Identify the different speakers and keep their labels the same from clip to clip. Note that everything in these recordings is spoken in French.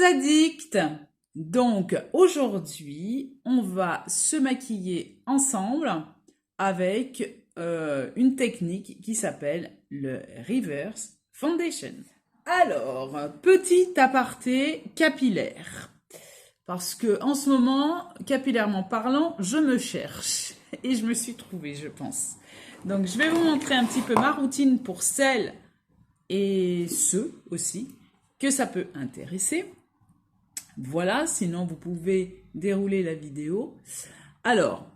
Speaker 1: addicts! Donc aujourd'hui, on va se maquiller ensemble avec une technique qui s'appelle le Reverse Foundation. Alors, petit aparté capillaire. Parce que en ce moment, capillairement parlant, je me cherche. Et je me suis trouvée, je pense. Donc je vais vous montrer un petit peu ma routine pour celles et ceux aussi que ça peut intéresser. Voilà, sinon vous pouvez dérouler la vidéo. Alors,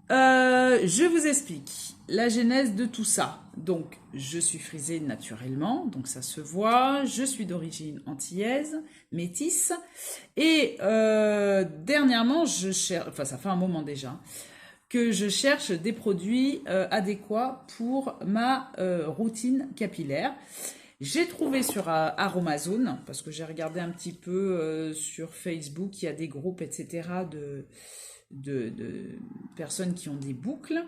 Speaker 1: je vous explique la genèse de tout ça. Donc, je suis frisée naturellement, donc ça se voit. Je suis d'origine antillaise, métisse. Et dernièrement, je cherche, enfin ça fait un moment déjà, que je cherche des produits adéquats pour ma routine capillaire. J'ai trouvé sur Aromazone, parce que j'ai regardé un petit peu sur Facebook, il y a des groupes, etc., de personnes qui ont des boucles.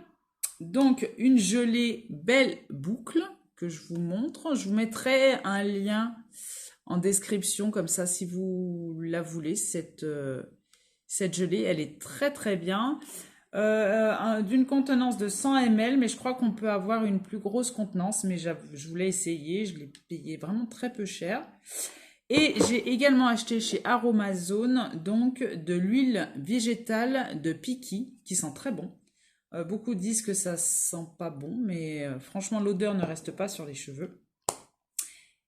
Speaker 1: Donc, une gelée belle boucle que je vous montre. Je vous mettrai un lien en description, comme ça, si vous la voulez, cette gelée. Elle est très, très bien. D'une contenance de 100 ml, mais je crois qu'on peut avoir une plus grosse contenance, mais je voulais essayer, je l'ai payé vraiment très peu cher. Et j'ai également acheté chez Aromazone donc de l'huile végétale de Piki qui sent très bon. Beaucoup disent que ça sent pas bon, mais franchement l'odeur ne reste pas sur les cheveux.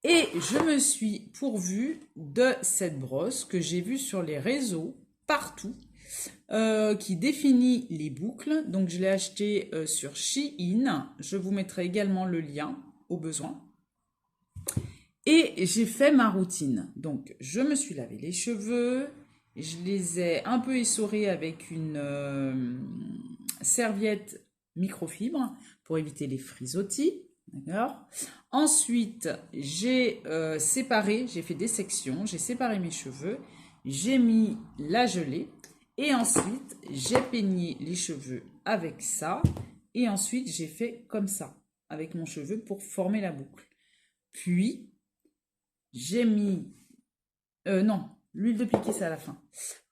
Speaker 1: Et je me suis pourvue de cette brosse que j'ai vue sur les réseaux partout. Qui définit les boucles. Donc je l'ai acheté sur Shein. Je vous mettrai également le lien au besoin. Et j'ai fait ma routine. Donc je me suis lavé les cheveux. Je les ai un peu essorés avec une serviette microfibre pour éviter les frisottis. D'accord. Ensuite, j'ai séparé, j'ai fait des sections, j'ai séparé mes cheveux, j'ai mis la gelée. Et ensuite, j'ai peigné les cheveux avec ça. Et ensuite, j'ai fait comme ça, avec mon cheveu pour former la boucle. Puis, j'ai mis... non, l'huile de piquet, c'est à la fin.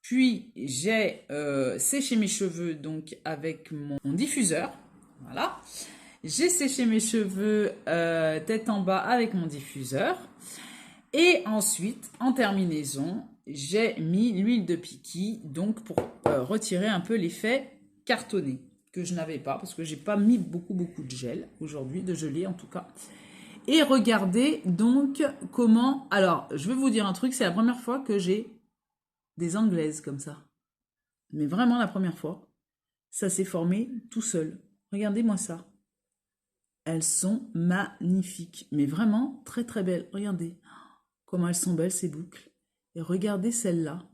Speaker 1: Puis, j'ai séché mes cheveux donc avec mon diffuseur. Voilà. J'ai séché mes cheveux tête en bas avec mon diffuseur. Et ensuite, en terminaison, j'ai mis l'huile de Piki, donc pour retirer un peu l'effet cartonné, que je n'avais pas, parce que j'ai pas mis beaucoup de gel aujourd'hui, de gelée en tout cas. Et regardez donc comment... Alors, je vais vous dire un truc, c'est la première fois que j'ai des anglaises comme ça. Mais vraiment la première fois. Ça s'est formé tout seul. Regardez-moi ça. Elles sont magnifiques, mais vraiment très très belles. Regardez comment elles sont belles ces boucles. Et regardez celle-là.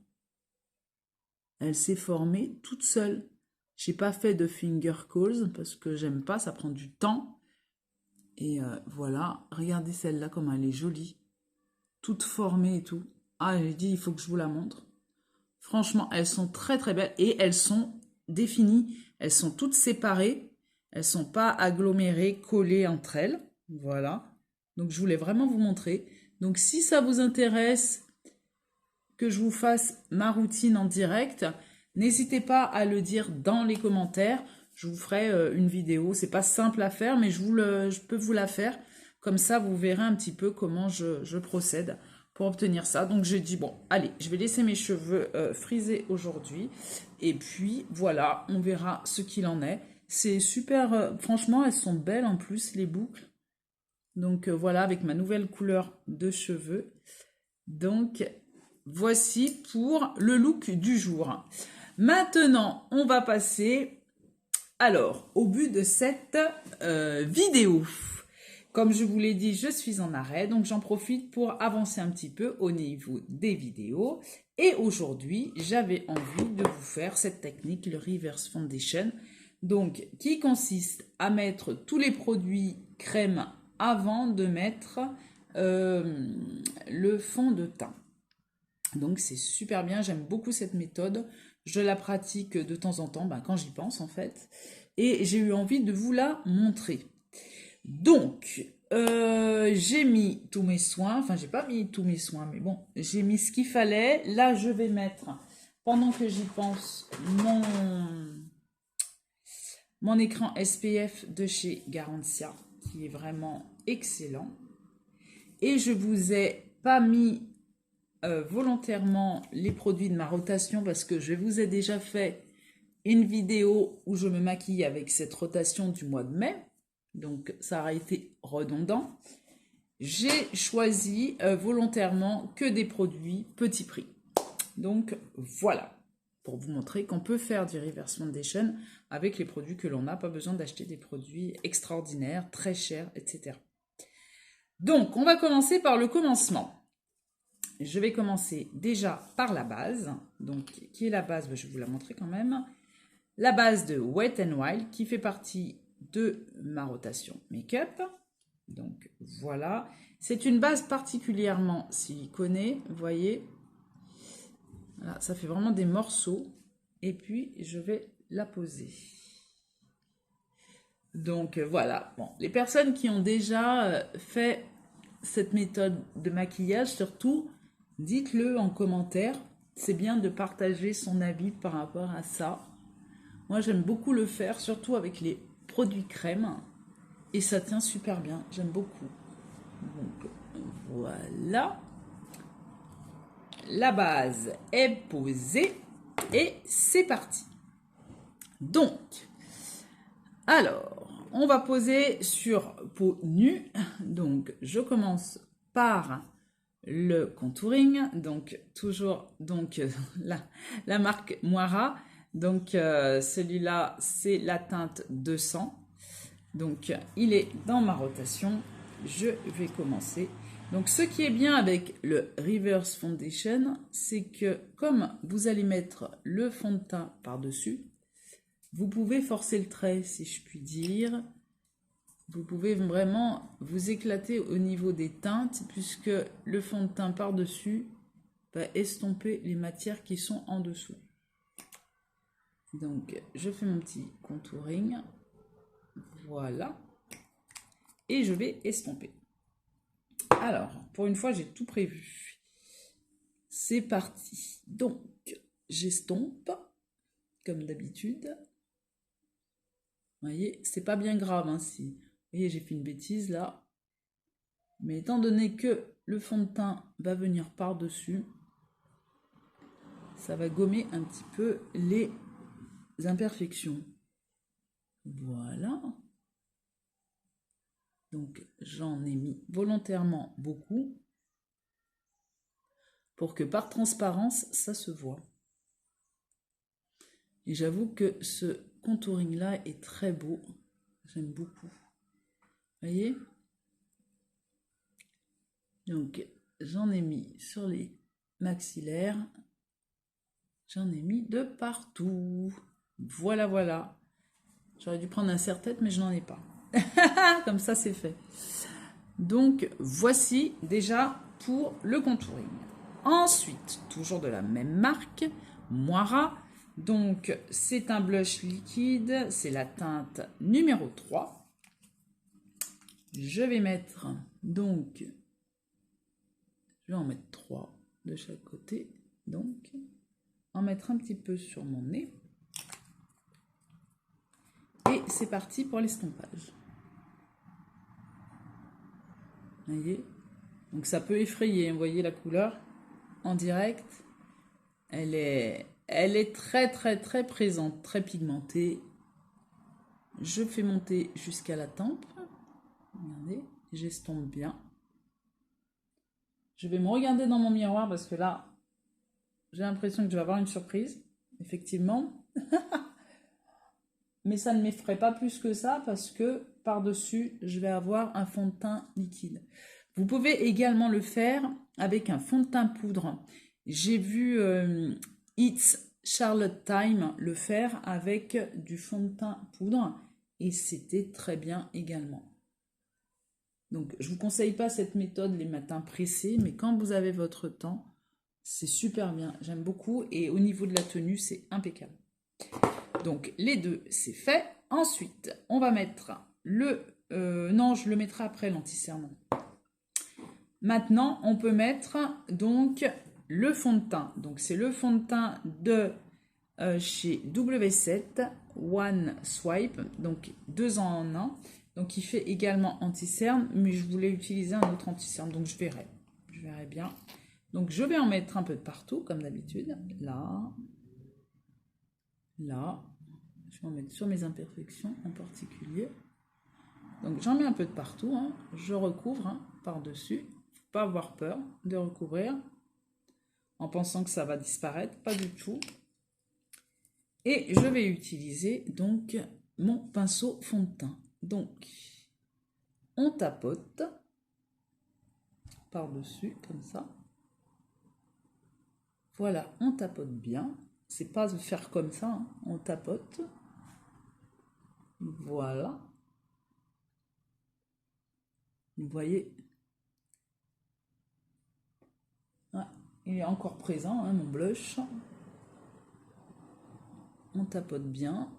Speaker 1: Elle s'est formée toute seule. J'ai pas fait de finger calls parce que j'aime pas, ça prend du temps. Et voilà, regardez celle-là comme elle est jolie. Toute formée et tout. Ah, j'ai dit, il faut que je vous la montre. Franchement, elles sont très très belles et elles sont définies. Elles sont toutes séparées. Elles sont pas agglomérées, collées entre elles. Voilà. Donc, je voulais vraiment vous montrer. Donc, si ça vous intéresse que je vous fasse ma routine en direct, n'hésitez pas à le dire dans les commentaires. Je vous ferai une vidéo. C'est pas simple à faire, mais je peux vous la faire. Comme ça, vous verrez un petit peu comment je procède pour obtenir ça. Donc, j'ai dit, bon, allez, je vais laisser mes cheveux frisés aujourd'hui. Et puis, voilà, on verra ce qu'il en est. C'est super, franchement, elles sont belles en plus, les boucles. Donc, voilà, avec ma nouvelle couleur de cheveux. Donc, voici pour le look du jour. Maintenant, on va passer alors au but de cette vidéo. Comme je vous l'ai dit, je suis en arrêt, donc j'en profite pour avancer un petit peu au niveau des vidéos. Et aujourd'hui, j'avais envie de vous faire cette technique, le Reverse Foundation, donc qui consiste à mettre tous les produits crème avant de mettre le fond de teint. Donc c'est super bien, j'aime beaucoup cette méthode. Je la pratique de temps en temps, quand j'y pense en fait. Et j'ai eu envie de vous la montrer. Donc, j'ai mis tous mes soins, enfin j'ai pas mis tous mes soins, mais bon, j'ai mis ce qu'il fallait. Là, je vais mettre, pendant que j'y pense, mon écran SPF de chez Garantia, qui est vraiment excellent. Et je vous ai pas mis volontairement les produits de ma rotation parce que je vous ai déjà fait une vidéo où je me maquille avec cette rotation du mois de mai. Donc, ça aurait été redondant. J'ai choisi volontairement que des produits petit prix. Donc, voilà. Pour vous montrer qu'on peut faire du reverse foundation avec les produits que l'on n'a. Pas besoin d'acheter des produits extraordinaires, très chers, etc. Donc, on va commencer par le commencement. Je vais commencer déjà par la base. Donc, qui est la base? Je vais vous la montrer quand même. La base de Wet n Wild qui fait partie de ma rotation make-up. Donc, voilà. C'est une base particulièrement siliconée, vous voyez. Voilà, ça fait vraiment des morceaux. Et puis, je vais la poser. Donc, voilà. Bon, les personnes qui ont déjà fait cette méthode de maquillage, surtout, dites-le en commentaire. C'est bien de partager son avis par rapport à ça. Moi, j'aime beaucoup le faire, surtout avec les produits crème. Et ça tient super bien. J'aime beaucoup. Donc, voilà. La base est posée. Et c'est parti. Donc, alors, on va poser sur peau nue. Donc, je commence par le contouring. Donc, toujours la marque Moira. Donc, celui-là, c'est la teinte 200. Donc, il est dans ma rotation. Je vais commencer. Donc, ce qui est bien avec le Reverse Foundation, c'est que comme vous allez mettre le fond de teint par-dessus, vous pouvez forcer le trait, si je puis dire. Vous pouvez vraiment vous éclater au niveau des teintes, puisque le fond de teint par-dessus va estomper les matières qui sont en dessous. Donc, je fais mon petit contouring. Voilà. Et je vais estomper. Alors, pour une fois, j'ai tout prévu. C'est parti. Donc, j'estompe, comme d'habitude. Vous voyez, c'est pas bien grave, hein, si... Vous voyez, j'ai fait une bêtise, là. Mais étant donné que le fond de teint va venir par-dessus, ça va gommer un petit peu les imperfections. Voilà. Donc, j'en ai mis volontairement beaucoup pour que par transparence, ça se voit. Et j'avoue que ce contouring-là est très beau. J'aime beaucoup. Vous voyez? Donc, j'en ai mis sur les maxillaires. J'en ai mis de partout. Voilà, voilà. J'aurais dû prendre un serre-tête, mais je n'en ai pas. Comme ça, c'est fait. Donc, voici déjà pour le contouring. Ensuite, toujours de la même marque, Moira. Donc, c'est un blush liquide. C'est la teinte numéro 3. Je vais mettre, donc, je vais en mettre 3 de chaque côté. Donc, en mettre un petit peu sur mon nez. Et c'est parti pour l'estompage. Vous voyez? Donc ça peut effrayer, vous voyez la couleur en direct. Elle est très très très présente, très pigmentée. Je fais monter jusqu'à la tempe. Regardez, j'estompe bien. Je vais me regarder dans mon miroir parce que là, j'ai l'impression que je vais avoir une surprise, effectivement. Mais ça ne m'effraie pas plus que ça parce que par-dessus, je vais avoir un fond de teint liquide. Vous pouvez également le faire avec un fond de teint poudre. J'ai vu It's Charlotte Time le faire avec du fond de teint poudre et c'était très bien également. Donc, je ne vous conseille pas cette méthode les matins pressés, mais quand vous avez votre temps, c'est super bien. J'aime beaucoup et au niveau de la tenue, c'est impeccable. Donc, les deux, c'est fait. Ensuite, on va mettre le Non, je le mettrai après l'anti-cerne. Maintenant, on peut mettre donc le fond de teint. Donc, c'est le fond de teint de chez W7 One Swipe, donc 2 en 1. Donc, il fait également anti-cerne, mais je voulais utiliser un autre anti-cerne, donc je verrai bien. Donc, je vais en mettre un peu de partout, comme d'habitude. Là, là. Je vais en mettre sur mes imperfections en particulier. Donc, j'en mets un peu de partout. Hein. Je recouvre par-dessus. Faut pas avoir peur de recouvrir en pensant que ça va disparaître. Pas du tout. Et je vais utiliser donc mon pinceau fond de teint. Donc, on tapote par-dessus, comme ça. Voilà, on tapote bien. C'est pas de faire comme ça, hein. On tapote. Voilà. Vous voyez. Ah, il est encore présent, hein, mon blush. On tapote bien.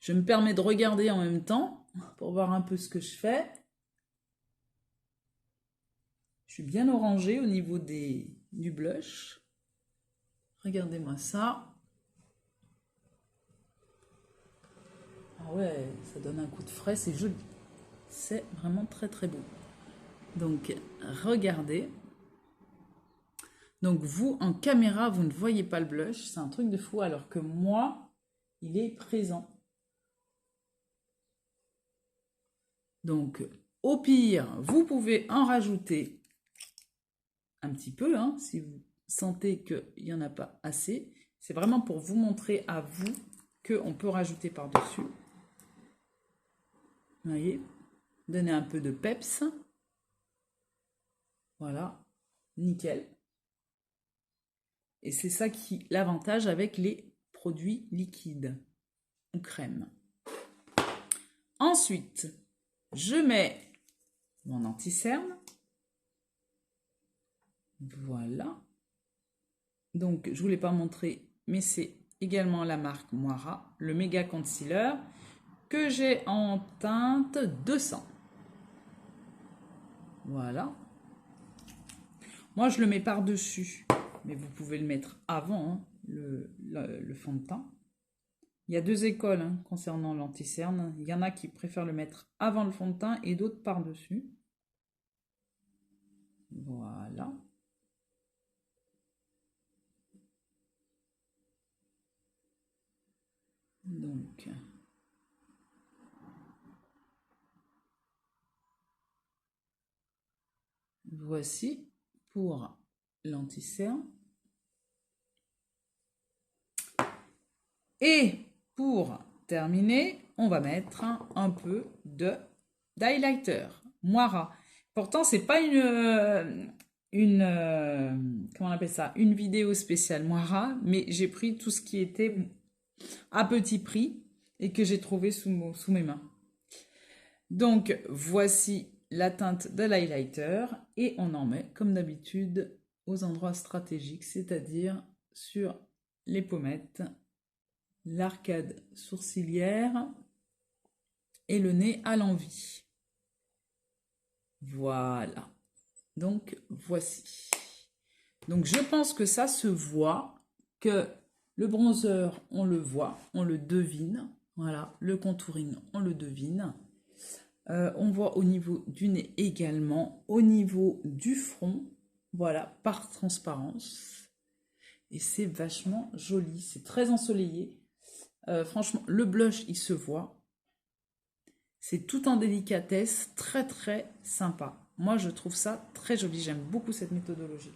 Speaker 1: Je me permets de regarder en même temps pour voir un peu ce que je fais. Je suis bien orangée au niveau du blush. Regardez-moi ça. Ah ouais, ça donne un coup de frais, c'est joli. C'est vraiment très très beau. Donc, regardez. Donc, vous, en caméra, vous ne voyez pas le blush. C'est un truc de fou, alors que moi, il est présent. Donc, au pire, vous pouvez en rajouter un petit peu, hein, si vous sentez qu'il n'y en a pas assez. C'est vraiment pour vous montrer à vous qu'on peut rajouter par-dessus. Vous voyez, donner un peu de peps. Voilà, nickel. Et c'est ça qui l'avantage avec les produits liquides ou crème. Ensuite, je mets mon anti-cerne. Voilà. Donc, je ne vous l'ai pas montré, mais c'est également la marque Moira, le Méga Concealer, que j'ai en teinte 200. Voilà. Moi, je le mets par-dessus, mais vous pouvez le mettre avant, hein, le fond de teint. Il y a 2 écoles, hein, concernant l'anti-cerne. Il y en a qui préfèrent le mettre avant le fond de teint et d'autres par-dessus. Voilà. Donc, voici pour l'anti-cerne. Et pour terminer, on va mettre un peu d'highlighter. Moira. Pourtant, c'est pas comment on appelle ça, une vidéo spéciale Moira, mais j'ai pris tout ce qui était à petit prix et que j'ai trouvé sous mes mains. Donc, voici la teinte de l'highlighter et on en met, comme d'habitude, aux endroits stratégiques, c'est-à-dire sur les pommettes, l'arcade sourcilière et le nez à l'envie. Voilà. Donc, voici. Donc, je pense que ça se voit, que le bronzer, on le voit, on le devine. Voilà, le contouring, on le devine. On voit au niveau du nez également, au niveau du front, voilà, par transparence. Et c'est vachement joli, c'est très ensoleillé. Franchement, le blush, il se voit. C'est tout en délicatesse, très très sympa. Moi, je trouve ça très joli, j'aime beaucoup cette méthodologie.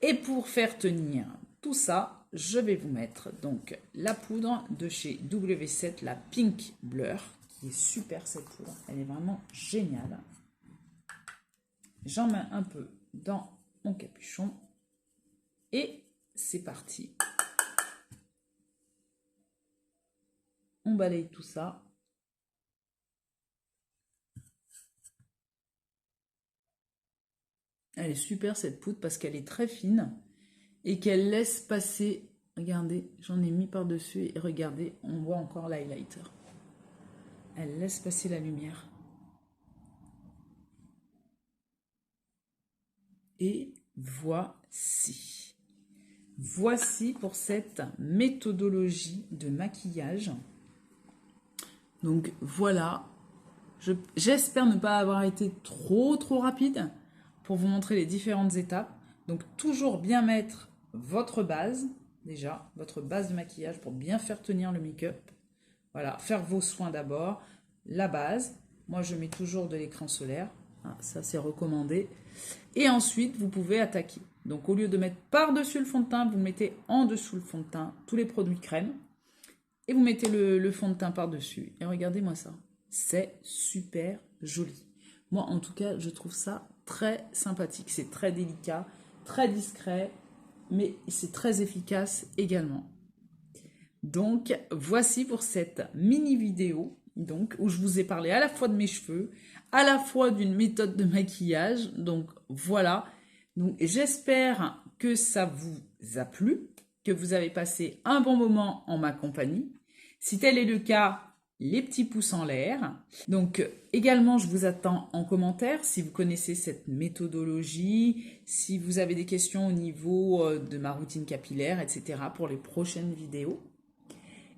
Speaker 1: Et pour faire tenir tout ça, je vais vous mettre donc la poudre de chez W7, la Pink Blur, qui est super cette poudre, elle est vraiment géniale. J'en mets un peu dans mon capuchon et c'est parti. On balaye tout ça. Elle est super cette poudre parce qu'elle est très fine et qu'elle laisse passer regardez, j'en ai mis par-dessus et regardez, on voit encore l'highlighter. Elle laisse passer la lumière. Et voici. Voici pour cette méthodologie de maquillage. Donc voilà, j'espère ne pas avoir été trop rapide pour vous montrer les différentes étapes. Donc toujours bien mettre votre base, déjà, votre base de maquillage pour bien faire tenir le make-up. Voilà, faire vos soins d'abord, la base. Moi, je mets toujours de l'écran solaire. Ah, ça, c'est recommandé. Et ensuite, vous pouvez attaquer. Donc, au lieu de mettre par-dessus le fond de teint, vous mettez en dessous le fond de teint tous les produits crème. Et vous mettez le fond de teint par-dessus. Et regardez-moi ça. C'est super joli. Moi, en tout cas, je trouve ça très sympathique. C'est très délicat, très discret, mais c'est très efficace également. Donc, voici pour cette mini vidéo donc, où je vous ai parlé à la fois de mes cheveux, à la fois d'une méthode de maquillage. Donc, voilà. Donc, j'espère que ça vous a plu, que vous avez passé un bon moment en ma compagnie. Si tel est le cas, les petits pouces en l'air. Donc, également, je vous attends en commentaire si vous connaissez cette méthodologie, si vous avez des questions au niveau de ma routine capillaire, etc. pour les prochaines vidéos.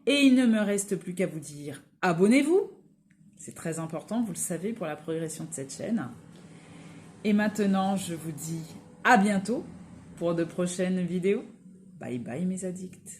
Speaker 1: Et il ne me reste plus qu'à vous dire abonnez-vous. C'est très important, vous le savez, pour la progression de cette chaîne. Et maintenant, je vous dis à bientôt pour de prochaines vidéos. Bye bye mes addicts.